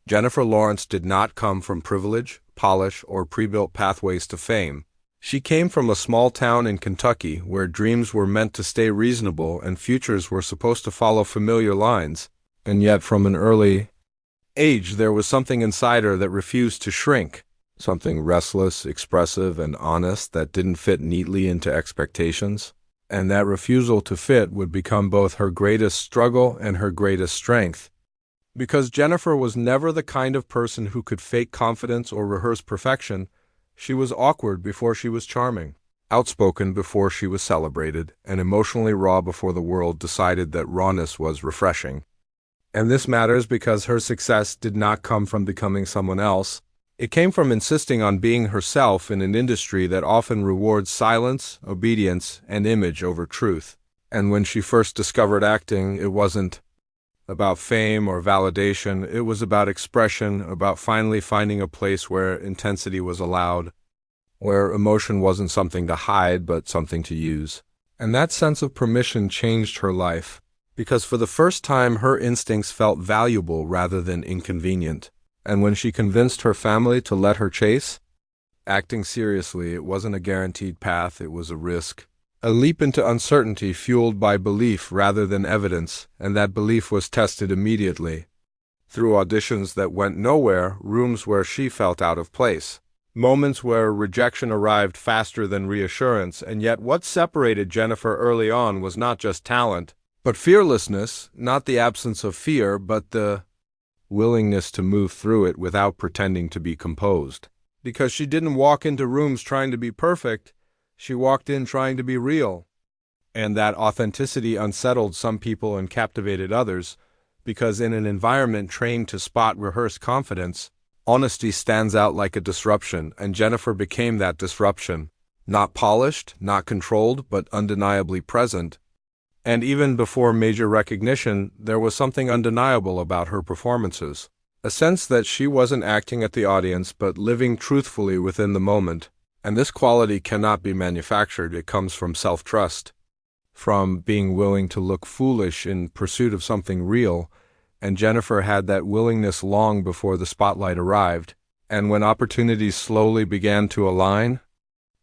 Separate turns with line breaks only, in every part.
Jennifer Lawrence did not come from privilege, polish, or pre-built pathways to fame. She came from a small town in Kentucky where dreams were meant to stay reasonable and futures were supposed to follow familiar lines. And yet from an early age there was something inside her that refused to shrink, something restless, expressive, and honest that didn't fit neatly into expectations. And that refusal to fit would become both her greatest struggle and her greatest strength. Because Jennifer was never the kind of person who could fake confidence or rehearse perfection, she was awkward before she was charming, outspoken before she was celebrated, and emotionally raw before the world decided that rawness was refreshing. And this matters because her success did not come from becoming someone else. It came from insisting on being herself in an industry that often rewards silence, obedience, and image over truth. And when she first discovered acting, it wasn't about fame or validation. It was about expression, about finally finding a place where intensity was allowed, where emotion wasn't something to hide but something to use. And that sense of permission changed her life, because for the first time her instincts felt valuable rather than inconvenient. And when she convinced her family to let her chase acting seriously, it wasn't a guaranteed path, it was a risk. A leap into uncertainty fueled by belief rather than evidence, and that belief was tested immediately. Through auditions that went nowhere, rooms where she felt out of place, moments where rejection arrived faster than reassurance, and yet what separated Jennifer early on was not just talent, but fearlessness, not the absence of fear, but the willingness to move through it without pretending to be composed. Because she didn't walk into rooms trying to be perfect, she walked in trying to be real. And that authenticity unsettled some people and captivated others, because in an environment trained to spot rehearsed confidence, honesty stands out like a disruption, and Jennifer became that disruption. Not polished, not controlled, but undeniably present. And even before major recognition, there was something undeniable about her performances. A sense that she wasn't acting at the audience, but living truthfully within the moment. And this quality cannot be manufactured. It comes from self-trust, from being willing to look foolish in pursuit of something real. And Jennifer had that willingness long before the spotlight arrived. And when opportunities slowly began to align,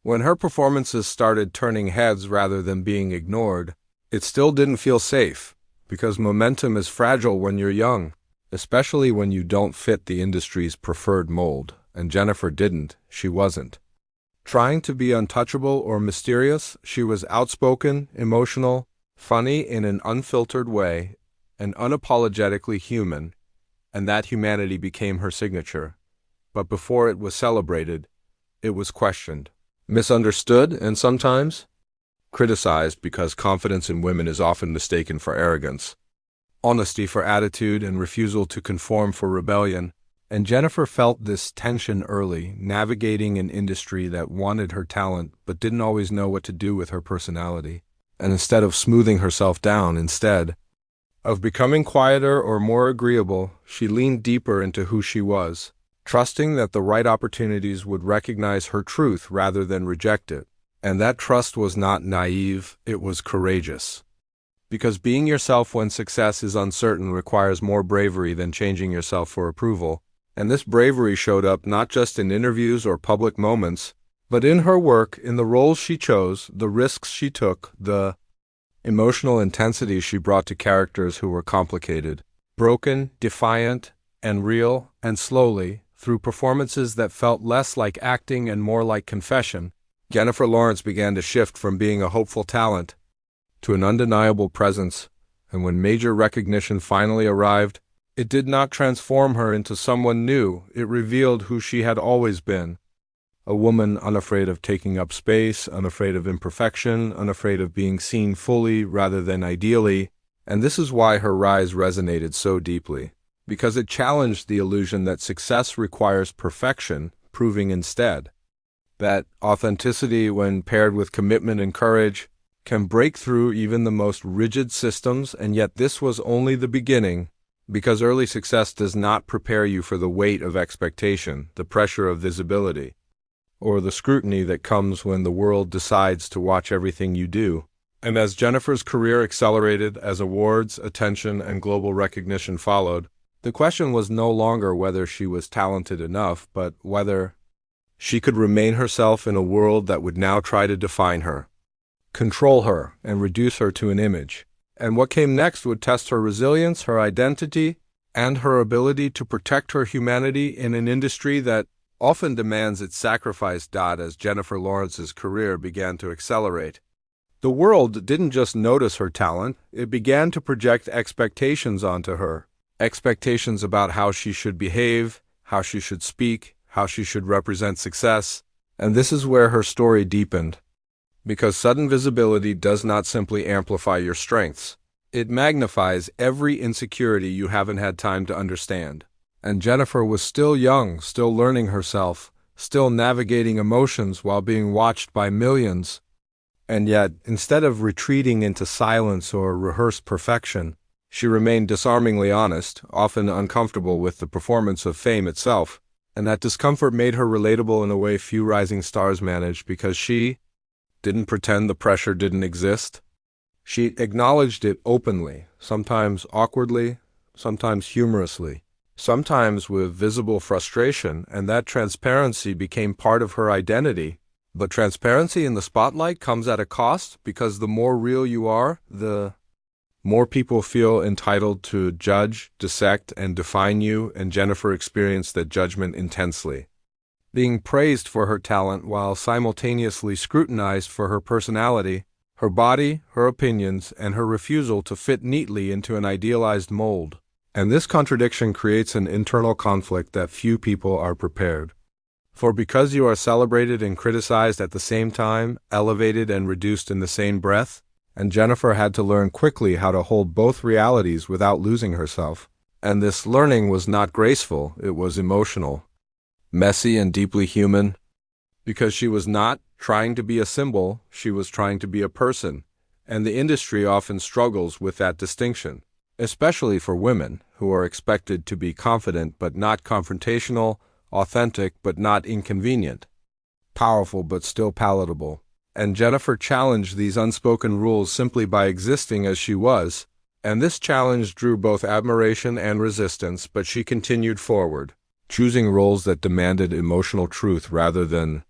when her performances started turning heads rather than being ignored, it still didn't feel safe, because momentum is fragile when you're young, especially when you don't fit the industry's preferred mold. And Jennifer didn't. She wasn't trying to be untouchable or mysterious. She was outspoken, emotional, funny in an unfiltered way, and unapologetically human, and that humanity became her signature. But before it was celebrated, it was questioned, misunderstood, and sometimes criticized, because confidence in women is often mistaken for arrogance, honesty for attitude, and refusal to conform for rebellion. And Jennifer felt this tension early, navigating an industry that wanted her talent but didn't always know what to do with her personality. And instead of smoothing herself down, instead of becoming quieter or more agreeable, she leaned deeper into who she was, trusting that the right opportunities would recognize her truth rather than reject it. And that trust was not naive, it was courageous. Because being yourself when success is uncertain requires more bravery than changing yourself for approval. And this bravery showed up not just in interviews or public moments, but in her work, in the roles she chose, the risks she took, the emotional intensity she brought to characters who were complicated, broken, defiant, and real. And slowly, through performances that felt less like acting and more like confession, Jennifer Lawrence began to shift from being a hopeful talent to an undeniable presence. And when major recognition finally arrived, it did not transform her into someone new. It revealed who she had always been. A woman unafraid of taking up space, unafraid of imperfection, unafraid of being seen fully rather than ideally. And this is why her rise resonated so deeply, because it challenged the illusion that success requires perfection, proving instead that authenticity, when paired with commitment and courage, can break through even the most rigid systems. And yet this was only the beginning. Because early success does not prepare you for the weight of expectation, the pressure of visibility, or the scrutiny that comes when the world decides to watch everything you do. And as Jennifer's career accelerated, as awards, attention, and global recognition followed, The question was no longer whether she was talented enough, but whether she could remain herself in a world that would now try to define her, control her, and reduce her to an image. And what came next would test her resilience, her identity, and her ability to protect her humanity in an industry that often demands its sacrifice. As Jennifer Lawrence's career began to accelerate, the world didn't just notice her talent, it began to project expectations onto her. Expectations about how she should behave, how she should speak, how she should represent success. And this is where her story deepened. Because sudden visibility does not simply amplify your strengths. It magnifies every insecurity you haven't had time to understand. And Jennifer was still young, still learning herself, still navigating emotions while being watched by millions. And yet, instead of retreating into silence or rehearsed perfection, she remained disarmingly honest, often uncomfortable with the performance of fame itself. And that discomfort made her relatable in a way few rising stars manage, because she didn't pretend the pressure didn't exist. She acknowledged it openly, sometimes awkwardly, sometimes humorously, sometimes with visible frustration, and that transparency became part of her identity. But transparency in the spotlight comes at a cost, because the more real you are, the more people feel entitled to judge, dissect, and define you, and Jennifer experienced that judgment intensely. Being praised for her talent while simultaneously scrutinized for her personality, her body, her opinions, and her refusal to fit neatly into an idealized mold. And this contradiction creates an internal conflict that few people are prepared for, because you are celebrated and criticized at the same time, elevated and reduced in the same breath. And Jennifer had to learn quickly how to hold both realities without losing herself. And this learning was not graceful, it was emotional, messy and deeply human. Because she was not trying to be a symbol, she was trying to be a person. And the industry often struggles with that distinction, especially for women, who are expected to be confident but not confrontational, authentic but not inconvenient, powerful but still palatable. And Jennifer challenged these unspoken rules simply by existing as she was, and this challenge drew both admiration and resistance, but she continued forward, choosing roles that demanded emotional truth rather than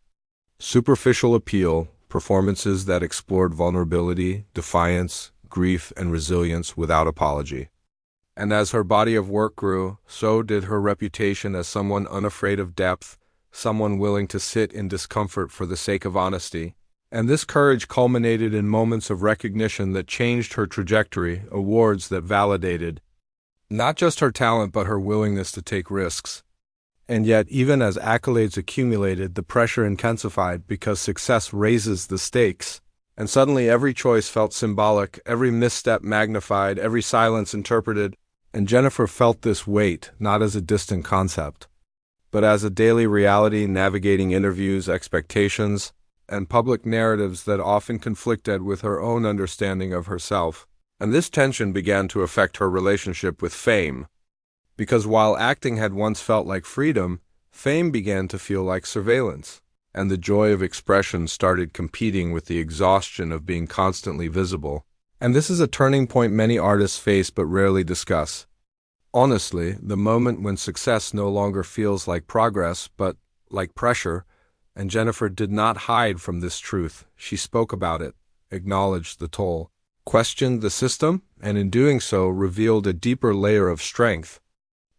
superficial appeal, performances that explored vulnerability, defiance, grief, and resilience without apology. And as her body of work grew, so did her reputation as someone unafraid of depth, someone willing to sit in discomfort for the sake of honesty. And this courage culminated in moments of recognition that changed her trajectory, awards that validated not just her talent but her willingness to take risks. And yet, even as accolades accumulated, the pressure intensified, because success raises the stakes. And suddenly every choice felt symbolic, every misstep magnified, every silence interpreted. And Jennifer felt this weight, not as a distant concept, but as a daily reality, navigating interviews, expectations, and public narratives that often conflicted with her own understanding of herself. And this tension began to affect her relationship with fame. Because while acting had once felt like freedom, fame began to feel like surveillance. And the joy of expression started competing with the exhaustion of being constantly visible. And this is a turning point many artists face but rarely discuss. Honestly, the moment when success no longer feels like progress but like pressure. And Jennifer did not hide from this truth. She spoke about it, acknowledged the toll, questioned the system, and in doing so revealed a deeper layer of strength.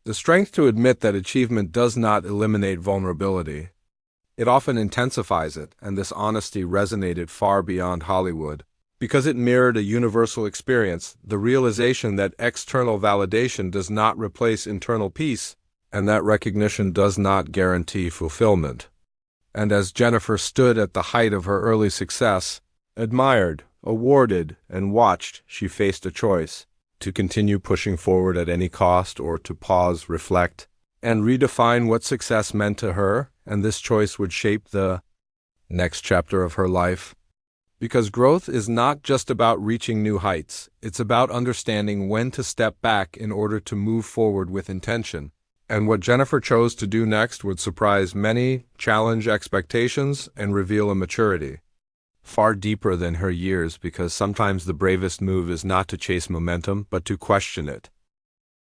The strength to admit that achievement does not eliminate vulnerability. It often intensifies it, and this honesty resonated far beyond Hollywood, because it mirrored a universal experience, the realization that external validation does not replace internal peace, and that recognition does not guarantee fulfillment. And as Jennifer stood at the height of her early success, admired, awarded, and watched, she faced a choice: to continue pushing forward at any cost, or to pause, reflect, and redefine what success meant to her. And this choice would shape the next chapter of her life. Because growth is not just about reaching new heights, it's about understanding when to step back in order to move forward with intention. And what Jennifer chose to do next would surprise many, challenge expectations, and reveal a maturity far deeper than her years, because sometimes the bravest move is not to chase momentum, but to question it.